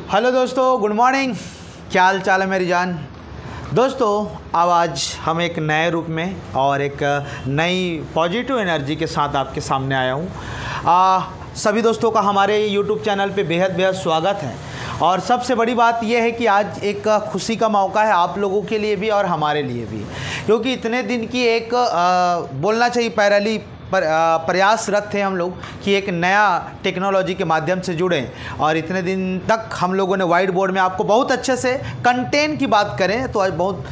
Hello दोस्तों, good morning. क्या हाल चाल है मेरी जान। दोस्तों अब आज हम एक नए रूप में और एक नई पॉजिटिव एनर्जी के साथ आपके सामने आया हूँ। सभी दोस्तों का हमारे यूट्यूब चैनल पे बेहद बेहद स्वागत है। और सबसे बड़ी बात यह है कि आज एक खुशी का मौका है आप लोगों के लिए भी और हमारे लिए भी, क्योंकि इतने दिन की एक बोलना चाहिए पैरेलल प्रयासरत थे हम लोग कि एक नया टेक्नोलॉजी के माध्यम से जुड़ें। और इतने दिन तक हम लोगों ने वाइट बोर्ड में आपको बहुत अच्छे से कंटेंट की बात करें तो आज बहुत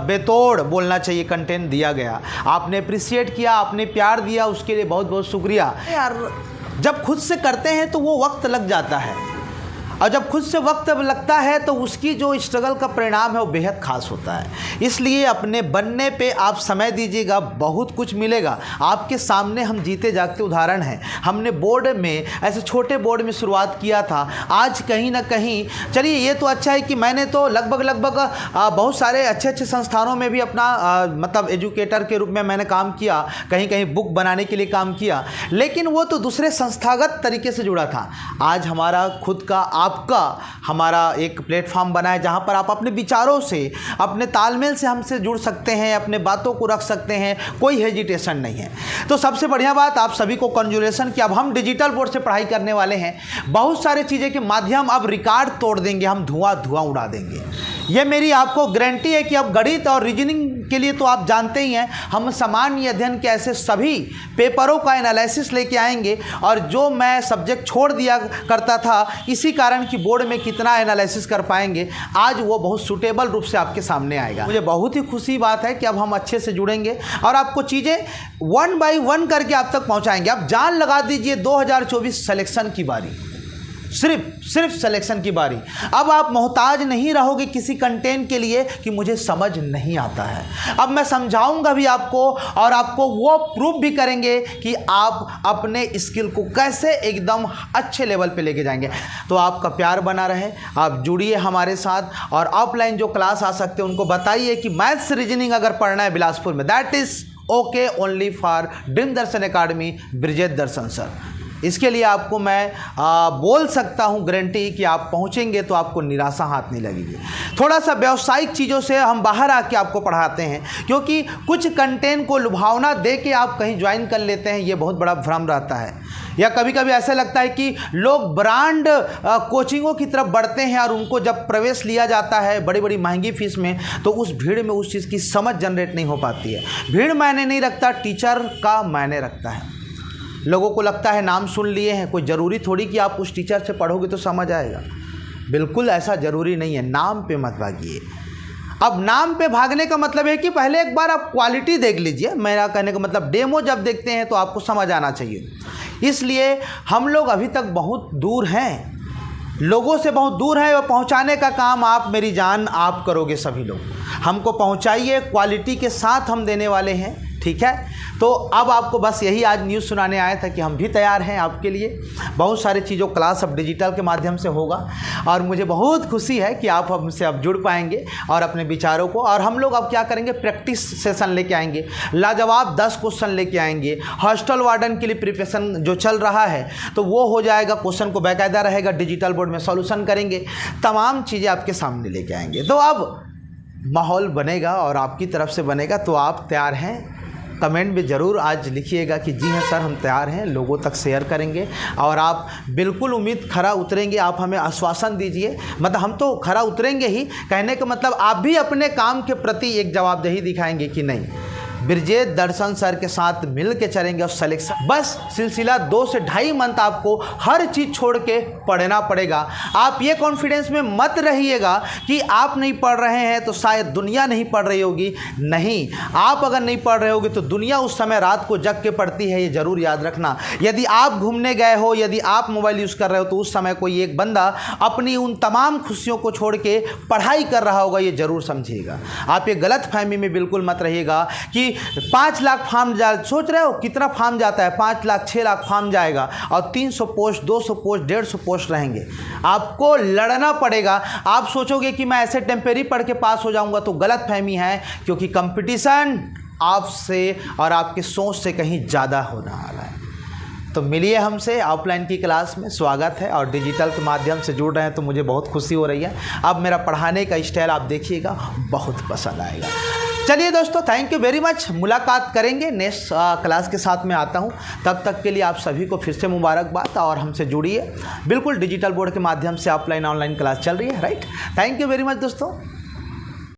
बेतोड़ बोलना चाहिए कंटेंट दिया गया। आपने अप्रिशिएट किया, आपने प्यार दिया, उसके लिए बहुत बहुत शुक्रिया। यार जब खुद से करते हैं तो वो वक्त लग जाता है, और जब खुद से वक्त लगता है तो उसकी जो स्ट्रगल का परिणाम है वो बेहद खास होता है। इसलिए अपने बनने पे आप समय दीजिएगा, बहुत कुछ मिलेगा। आपके सामने हम जीते जागते उदाहरण हैं। हमने बोर्ड में ऐसे छोटे बोर्ड में शुरुआत किया था, आज कहीं ना कहीं चलिए ये तो अच्छा है कि मैंने तो लगभग बहुत सारे अच्छे अच्छे संस्थानों में भी अपना मतलब एजुकेटर के रूप में मैंने काम किया, कहीं कहीं बुक बनाने के लिए काम किया, लेकिन वो तो दूसरे संस्थागत तरीके से जुड़ा था। आज हमारा खुद का आपका हमारा एक प्लेटफॉर्म बना है जहां पर आप अपने विचारों से, अपने तालमेल से हमसे जुड़ सकते हैं, अपने बातों को रख सकते हैं, कोई हेजिटेशन नहीं है। तो सबसे बढ़िया बात आप सभी को कंग्रेचुलेशन कि अब हम डिजिटल बोर्ड से पढ़ाई करने वाले हैं। बहुत सारे चीज़ें के माध्यम अब रिकॉर्ड तोड़ देंगे, हम धुआं उड़ा देंगे। ये मेरी आपको गारंटी है कि अब गणित और रीजनिंग के लिए तो आप जानते ही हैं, हम सामान्य अध्ययन के ऐसे सभी पेपरों का एनालिसिस लेके आएंगे। और जो मैं सब्जेक्ट छोड़ दिया करता था इसी कारण कि बोर्ड में कितना एनालिसिस कर पाएंगे, आज वो बहुत सूटेबल रूप से आपके सामने आएगा। मुझे बहुत ही खुशी बात है कि अब हम अच्छे से जुड़ेंगे और आपको चीज़ें 1 बाय 1 करके आप तक पहुंचाएंगे। अब जान लगा दीजिए 2024 सिलेक्शन की बारी, सिर्फ सिलेक्शन की बारी। अब आप मोहताज नहीं रहोगे किसी कंटेंट के लिए कि मुझे समझ नहीं आता है। अब मैं समझाऊंगा भी आपको और आपको वो प्रूव भी करेंगे कि आप अपने स्किल को कैसे एकदम अच्छे लेवल पे लेके जाएंगे। तो आपका प्यार बना रहे, आप जुड़िए हमारे साथ। और ऑफलाइन जो क्लास आ सकते हैं उनको बताइए कि मैथ्स रीजनिंग अगर पढ़ना है बिलासपुर में, that is okay only for dream Darshan academy Brijesh Darshan sir. इसके लिए आपको मैं बोल सकता हूं गारंटी कि आप पहुंचेंगे तो आपको निराशा हाथ नहीं लगेगी। थोड़ा सा व्यावसायिक चीज़ों से हम बाहर आके आपको पढ़ाते हैं, क्योंकि कुछ कंटेंट को लुभावना दे के आप कहीं ज्वाइन कर लेते हैं, ये बहुत बड़ा भ्रम रहता है। या कभी कभी ऐसा लगता है कि लोग ब्रांड कोचिंगों की तरफ बढ़ते हैं और उनको जब प्रवेश लिया जाता है बड़ी बड़ी महंगी फीस में, तो उस भीड़ में उस चीज़ की समझ जनरेट नहीं हो पाती है। भीड़ मायने नहीं रखता, टीचर का मायने रखता है। लोगों को लगता है नाम सुन लिए हैं, कोई ज़रूरी थोड़ी कि आप उस टीचर से पढ़ोगे तो समझ आएगा। बिल्कुल ऐसा ज़रूरी नहीं है। नाम पे मत भागिए। अब नाम पे भागने का मतलब है कि पहले एक बार आप क्वालिटी देख लीजिए। मेरा कहने का मतलब डेमो जब देखते हैं तो आपको समझ आना चाहिए। इसलिए हम लोग अभी तक बहुत दूर हैं, लोगों से बहुत दूर है, और पहुंचाने का काम आप मेरी जान आप करोगे। सभी लोग हमको पहुंचाइए, क्वालिटी के साथ हम देने वाले हैं, ठीक है। तो अब आपको बस यही आज न्यूज़ सुनाने आया था कि हम भी तैयार हैं आपके लिए। बहुत सारी चीज़ों क्लास अब डिजिटल के माध्यम से होगा और मुझे बहुत खुशी है कि आप हमसे अब जुड़ पाएंगे और अपने विचारों को। और हम लोग अब क्या करेंगे, प्रैक्टिस सेशन लेके आएंगे, लाजवाब 10 क्वेश्चन लेके आएंगे। हॉस्टल वार्डन के लिए प्रिपरेशन जो चल रहा है तो वो हो जाएगा, क्वेश्चन को बाकायदा रहेगा, डिजिटल बोर्ड में सॉल्यूशन करेंगे, तमाम चीज़ें आपके सामने लेके आएंगे। तो अब माहौल बनेगा और आपकी तरफ से बनेगा। तो आप तैयार हैं? कमेंट में ज़रूर आज लिखिएगा कि जी हाँ सर हम तैयार हैं। लोगों तक शेयर करेंगे और आप बिल्कुल उम्मीद खरा उतरेंगे। आप हमें आश्वासन दीजिए, मतलब हम तो खरा उतरेंगे ही, कहने का मतलब आप भी अपने काम के प्रति एक जवाबदेही दिखाएंगे कि नहीं ब्रिजेश दर्शन सर के साथ मिल के चलेंगे और सिलेक्शन बस सिलसिला 2 से 2.5 मंथ आपको हर चीज़ छोड़ के पढ़ना पड़ेगा। आप ये कॉन्फिडेंस में मत रहिएगा कि आप नहीं पढ़ रहे हैं तो शायद दुनिया नहीं पढ़ रही होगी। नहीं, आप अगर नहीं पढ़ रहे होगे तो दुनिया उस समय रात को जग के पढ़ती है, ये ज़रूर याद रखना। यदि आप घूमने गए हो, यदि आप मोबाइल यूज़ कर रहे हो, तो उस समय कोई एक बंदा अपनी उन तमाम खुशियों को छोड़ के पढ़ाई कर रहा होगा, ये ज़रूर समझिएगा। आप ये गलत फहमी में बिल्कुल मत रहिएगा कि 5 लाख फार्म सोच रहे हो कितना फार्म जाता है, 5 लाख 6 लाख फार्म जाएगा और 300 पोस्ट 200 पोस्ट 150 पोस्ट रहेंगे। आपको लड़ना पड़ेगा। आप सोचोगे कि मैं ऐसे टेम्परेरी पढ़ के पास हो जाऊंगा, तो गलत फहमी है, क्योंकि कंपटीशन आपसे और आपके सोच से कहीं ज़्यादा होने वाला है। तो मिलिए हमसे ऑफलाइन की क्लास में, स्वागत है। और डिजिटल के माध्यम से जुड़ रहे हैं तो मुझे बहुत खुशी हो रही है। अब मेरा पढ़ाने का स्टाइल आप देखिएगा, बहुत पसंद आएगा। चलिए दोस्तों, थैंक यू वेरी मच। मुलाकात करेंगे नेक्स्ट क्लास के साथ में आता हूँ। तब तक के लिए आप सभी को फिर से मुबारकबाद और हमसे जुड़िए। बिल्कुल डिजिटल बोर्ड के माध्यम से ऑफलाइन ऑनलाइन क्लास चल रही है, right. Thank you very much दोस्तों।